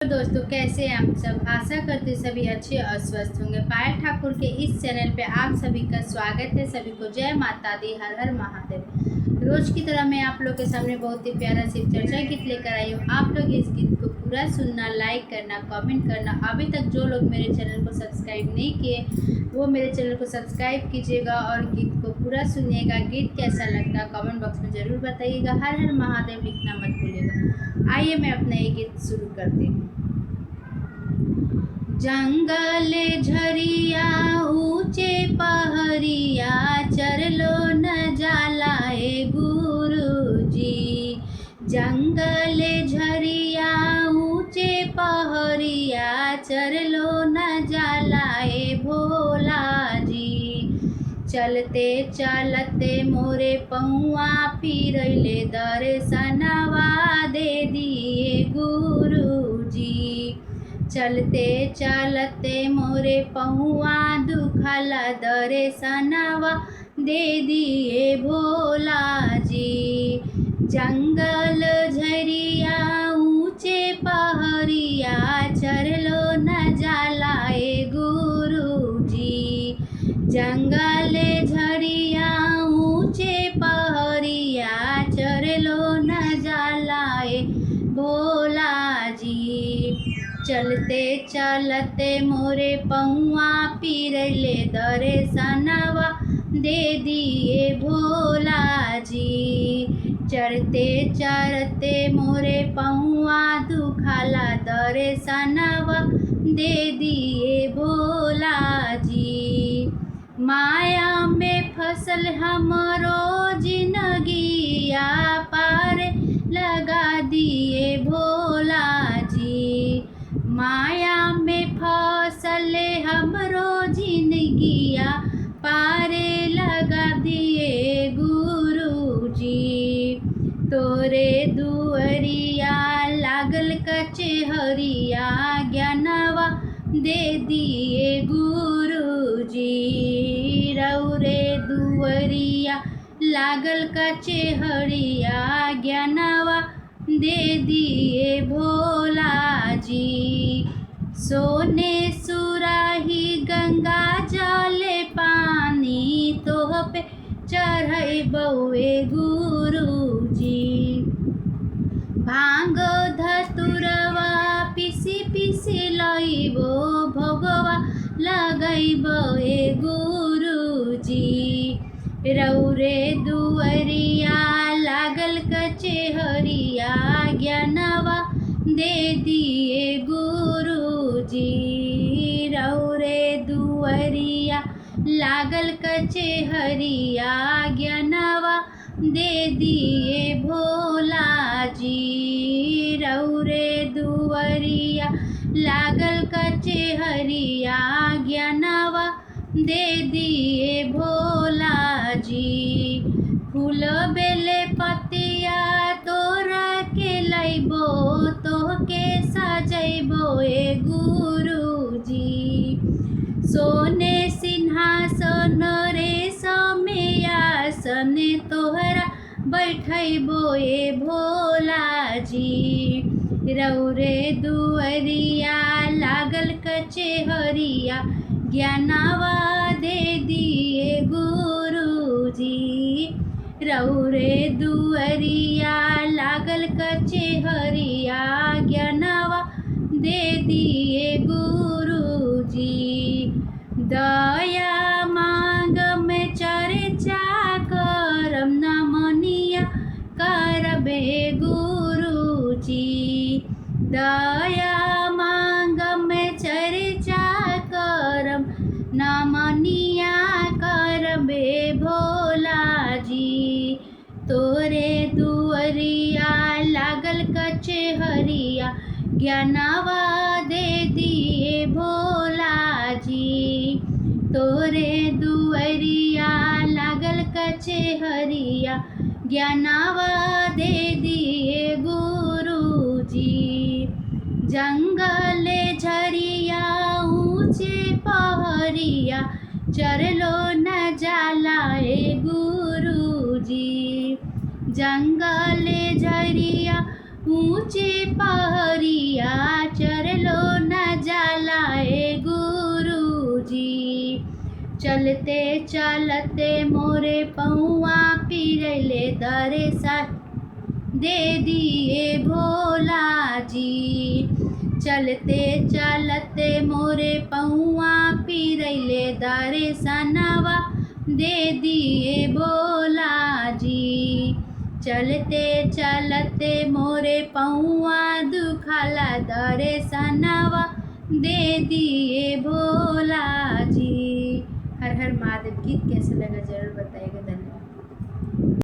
तो दोस्तों कैसे हैं आप सब। आशा करते सभी अच्छे और स्वस्थ होंगे। पायल ठाकुर के इस चैनल पे आप सभी का स्वागत है। सभी को जय माता दी, हर हर महादेव। रोज की तरह मैं आप लोग के सामने बहुत ही प्यारा शिव चर्चा गीत लेकर आई हूँ। आप लोग इस गीत को पूरा सुनना, लाइक करना, कमेंट करना। अभी तक जो लोग मेरे चैनल को सब्सक्राइब नहीं किए वो मेरे चैनल को सब्सक्राइब कीजिएगा और गीत को पूरा सुनिएगा। गीत कैसा लगता है कमेंट बॉक्स में ज़रूर बताइएगा। हर हर महादेव लिखना मत भूलिएगा। आइए मैं अपना ये गीत शुरू करती हूँ। जंगल झरिया ऊंचे पहरिया चरलो न जाला गुरुजी। जंगल झरिया ऊंचे पहरिया चरलो न जाला भोला जी। चलते चलते मोरे पौआ फिरले दर्शनवा दे दिए गुरुजी। चलते चलते मोरे पहुआ दुखला दर्शनवा दे दिए भोला जी। जंगल झरिया ऊंचे पहरिया चरलो न जाला गुरुजी। जंगल झरिया ऊंचे पहरिया चरलो न जाला भोला जी। चलते चलते मोरे पौआ फिरले दर्शनवा दे दिए भोला जी। चढ़ते चढ़ते मोरे पौआ दुखला दर्शनवा दे दिए भोला जी। माया में फसल हमरो जिंदगिया पार लगा दिए भोला जी। माया में फसल हमरो जिंदगिया पारे लगा दिए गुरुजी। तोरे दुअरिया लागल कचहरिया ज्ञानवा दे दिए गुरुजी। रौरे दुअरिया लागल कचहरिया ज्ञानवा दे दिए भोला जी। सोने सुराही गंगा जल पानी तोह पे चढ़े बउए गुरुजी। भांग धतुरवा पिसी पिसी लइबो भोगवा लगइबो गुरुजी। रौरे दुअरिया लागल कचहरिया ज्ञानवा दे दिए गुरुजी। रौरे दुअरिया लागल कचहरिया ज्ञानवा दे दिए भोला जी। रौरे दुअरिया लागल कचहरिया ज्ञानवा दे दिए भोला जी। फूल बेले पतिया तोरा के लइबो तोहके सजैबो गुरुजी। सोने सिंहासन रेशम आसन तोहरा बैठैबो भोला जी। रौरे दुअरिया लागल कचहरिया ज्ञानवा दे दिए गुरुजी। रौरे दुअरिया लागल कचहरिया ज्ञानवा दे दिए गुरुजी। दया मांग में चर्चा करम नमनिया करबे गुरुजी। दया मांग में चर्चा करम नमनिया करबे भोला जी। तोरे दुअरिया लागल कचहरिया ज्ञानवा दे दिए भोला जी। तोरे दुअरिया लागल कचहरिया ज्ञानवा दे दिए गुरुजी। जंगल झरिया ऊंचे पहरिया चरलो न जाला गुरुजी। जंगल झरिया ऊंचे पहरिया चलते चलते मोरे पौआ पिरैले दर्शन दे दिए भोला जी। चलते चलते मोरे पौआ पिरैले दर्शनवा दे दिए भोला जी। चलते चलते मोरे पौआ दुखाला दर्शनवा दे दिए भोला जी। हर हर महादेव। गीत कैसे लगा जरूर बताइएगा। धन्यवाद।